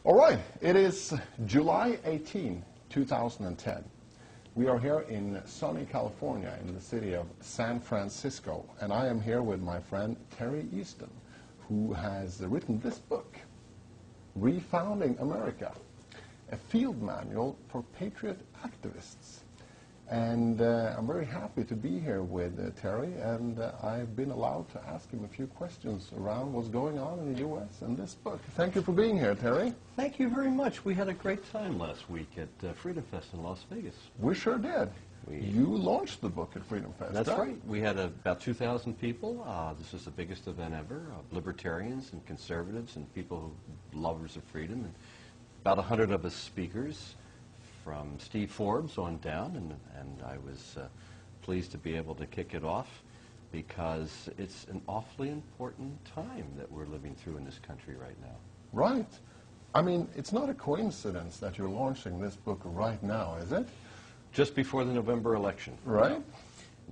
All right, it is July 18, 2010. We are here in sunny California in the city of San Francisco, and I am here with my friend Terry Easton, who has written this book, Refounding America, a field manual for patriot activists. And I'm very happy to be here with Terry, and I've been allowed to ask him a few questions around what's going on in the U.S. and this book. Thank you for being here, Terry. Thank you very much. We had a great time last week at Freedom Fest in Las Vegas. We sure did. You launched the book at Freedom Fest. That's right. We had about 2,000 people. This was the biggest event ever, libertarians and conservatives and people who lovers of freedom. And about 100 of us speakers, from Steve Forbes on down, and I was pleased to be able to kick it off because it's an awfully important time that we're living through in this country right now. Right. I mean, it's not a coincidence that you're launching this book right now, is it? Just before the November election. Right.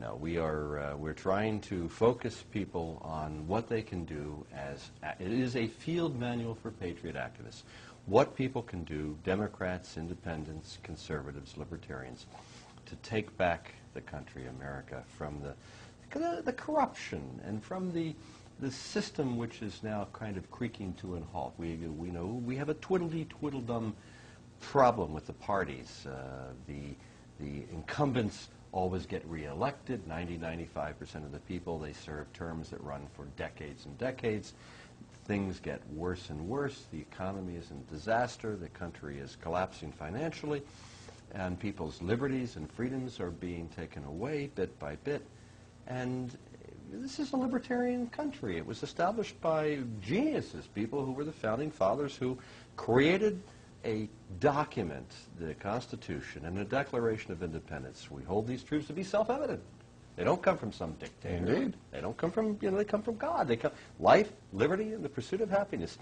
No, we're trying to focus people on what they can do as, it is a field manual for patriot activists. What people can do, Democrats, independents, conservatives, libertarians, to take back the country, America, from the corruption and from the system which is now kind of creaking to a halt. We know we have a twiddledee-twiddledum problem with the parties. The incumbents always get reelected. 90–95% of the people, they serve terms that run for decades and decades. Things get worse and worse. The economy is in disaster. The country is collapsing financially. And people's liberties and freedoms are being taken away bit by bit. And this is a libertarian country. It was established by geniuses, people who were the founding fathers who created a document, the Constitution, and a Declaration of Independence. We hold these truths to be self-evident. They don't come from some dictator. Indeed. They don't come from, they come from God. They come life, liberty, and the pursuit of happiness.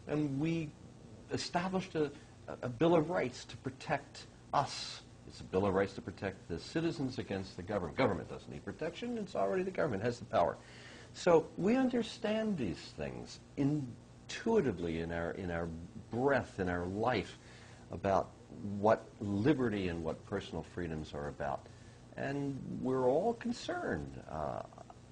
And we established a Bill of Rights to protect us. It's a Bill of Rights to protect the citizens against the government. Government doesn't need protection. It's already the government has the power. So we understand these things intuitively in our breath, in our life, about what liberty and what personal freedoms are about. And we're all concerned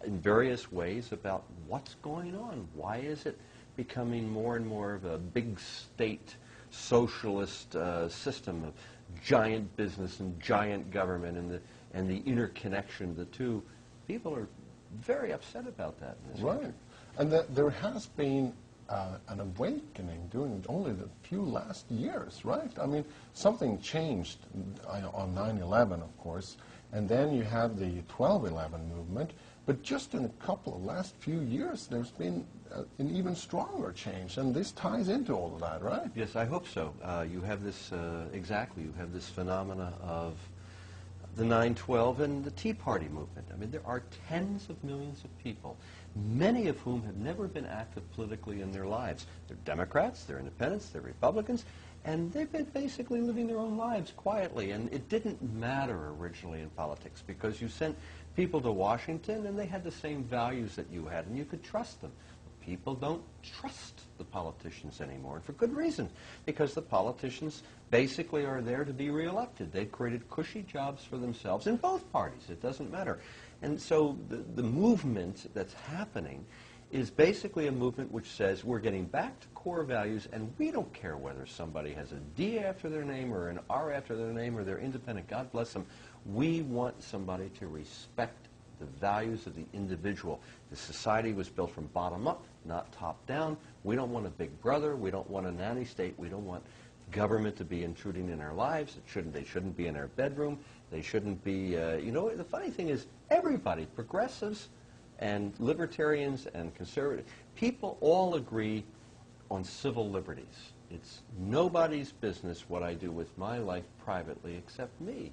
in various ways about what's going on. Why is it becoming more and more of a big state socialist system of giant business and giant government and the interconnection of the two? People are very upset about that in this country. And there has been an awakening during only the few last years, right? I mean, something changed on 9/11, of course, and then you have the 12/11 movement, but just in a couple of last few years, there's been an even stronger change, and this ties into all of that, right? Yes, I hope so. You have this, exactly, you have this phenomena of the 9/12 and the Tea Party movement. I mean, there are tens of millions of people, many of whom have never been active politically in their lives. They're Democrats, they're independents, they're Republicans, and they've been basically living their own lives quietly. And it didn't matter originally in politics because you sent people to Washington and they had the same values that you had and you could trust them. People don't trust the politicians anymore, and for good reason, because the politicians basically are there to be reelected. They've created cushy jobs for themselves in both parties. It doesn't matter. And so the movement that's happening is basically a movement which says we're getting back to core values, and we don't care whether somebody has a D after their name or an R after their name or they're independent. God bless them. We want somebody to respect the values of the individual. The society was built from bottom up, not top down. We don't want a big brother. We don't want a nanny state. We don't want government to be intruding in our lives. They shouldn't be in our bedroom. They shouldn't be, the funny thing is everybody, progressives and libertarians and conservatives, people all agree on civil liberties. It's nobody's business what I do with my life privately except me.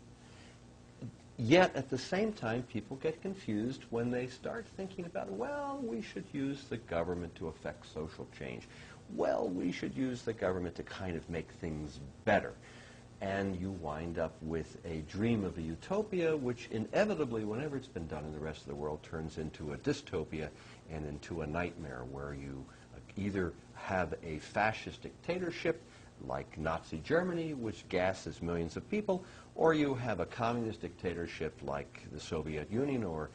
Yet, at the same time, people get confused when they start thinking about, well, we should use the government to affect social change. Well, we should use the government to kind of make things better. And you wind up with a dream of a utopia, which inevitably, whenever it's been done in the rest of the world, turns into a dystopia and into a nightmare where you either have a fascist dictatorship like Nazi Germany, which gasses millions of people, or you have a communist dictatorship like the Soviet Union or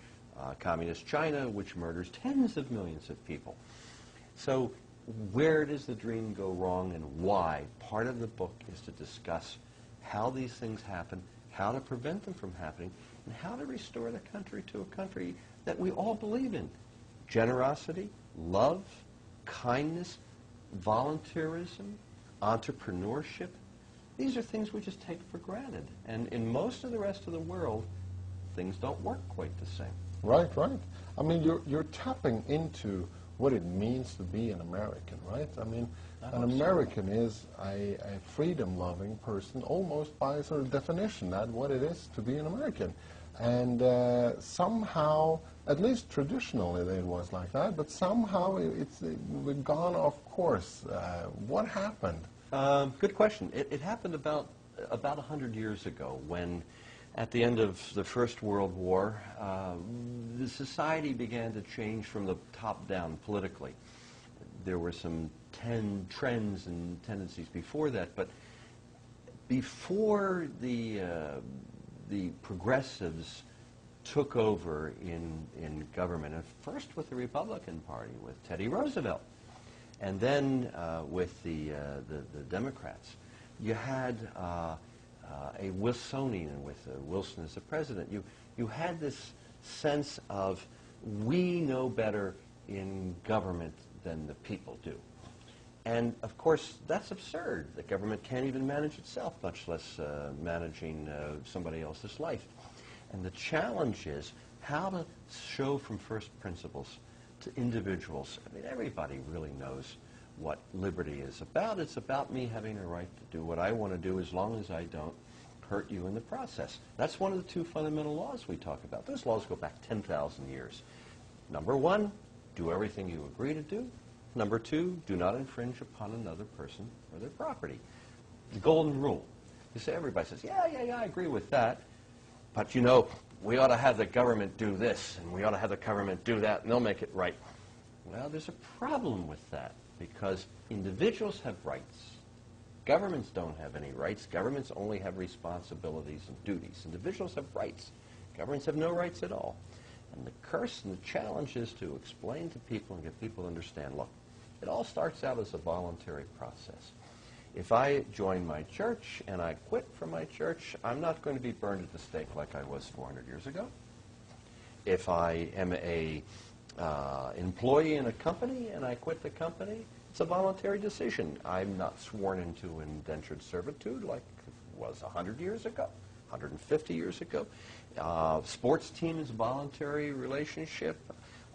communist China, which murders tens of millions of people. So where does the dream go wrong and why? Part of the book is to discuss how these things happen, how to prevent them from happening, and how to restore the country to a country that we all believe in. Generosity, love, kindness, volunteerism, entrepreneurship. These are things we just take for granted. And in most of the rest of the world, things don't work quite the same. Right, right. I mean, you're tapping into what it means to be an American, right? I mean, an American is a freedom-loving person almost by sort of definition. That's what it is to be an American. And somehow, at least traditionally it was like that, but somehow we've gone off course. What happened? Good question. It happened about 100 years ago when, at the end of the First World War, the society began to change from the top down politically. There were some trends and tendencies before that, but before the progressives took over in government, and first with the Republican Party, with Teddy Roosevelt, and then with the Democrats, you had a Wilsonian with Wilson as the president. You had this sense of we know better in government than the people do. And of course, that's absurd. The government can't even manage itself, much less managing somebody else's life. And the challenge is how to show from first principles to individuals. I mean, everybody really knows what liberty is about. It's about me having a right to do what I want to do as long as I don't hurt you in the process. That's one of the two fundamental laws we talk about. Those laws go back 10,000 years. Number one, do everything you agree to do. Number two, do not infringe upon another person or their property. The golden rule. You say, everybody says, yeah, I agree with that. But you know, we ought to have the government do this, and we ought to have the government do that, and they'll make it right. Well, there's a problem with that, because individuals have rights. Governments don't have any rights. Governments only have responsibilities and duties. Individuals have rights. Governments have no rights at all. And the curse and the challenge is to explain to people and get people to understand, look, it all starts out as a voluntary process. If I join my church and I quit from my church, I'm not going to be burned at the stake like I was 400 years ago. If I am a employee in a company and I quit the company, it's a voluntary decision. I'm not sworn into indentured servitude like it was 100 years ago, 150 years ago. Sports team is a voluntary relationship.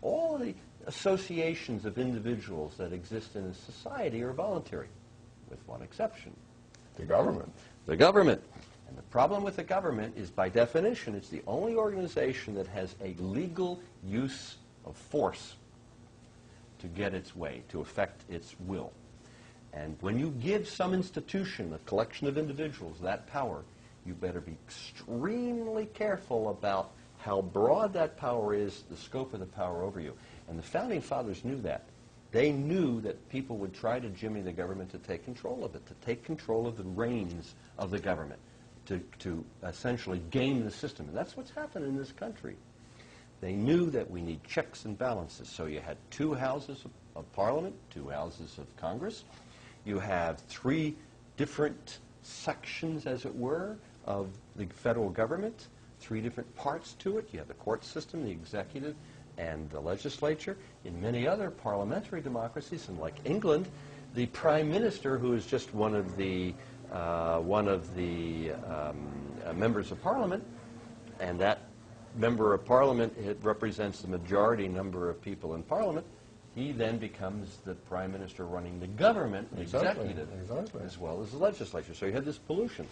All the associations of individuals that exist in a society are voluntary, with one exception. The government. The government. And the problem with the government is, by definition, it's the only organization that has a legal use of force to get its way, to effect its will. And when you give some institution, a collection of individuals, that power, you better be extremely careful about how broad that power is, the scope of the power over you. And the Founding Fathers knew that. They knew that people would try to jimmy the government to take control of it, to take control of the reins of the government, to essentially game the system. And that's what's happened in this country. They knew that we need checks and balances. So you had two houses of Parliament, two houses of Congress. You have three different sections, as it were, of the federal government, three different parts to it. You have the court system, the executive, and the legislature. In many other parliamentary democracies, and like England, the prime minister, who is just one of the members of parliament, and that member of parliament, it represents the majority number of people in parliament, he then becomes the prime minister running the government, the executive, as well as the legislature. So you have this pollution.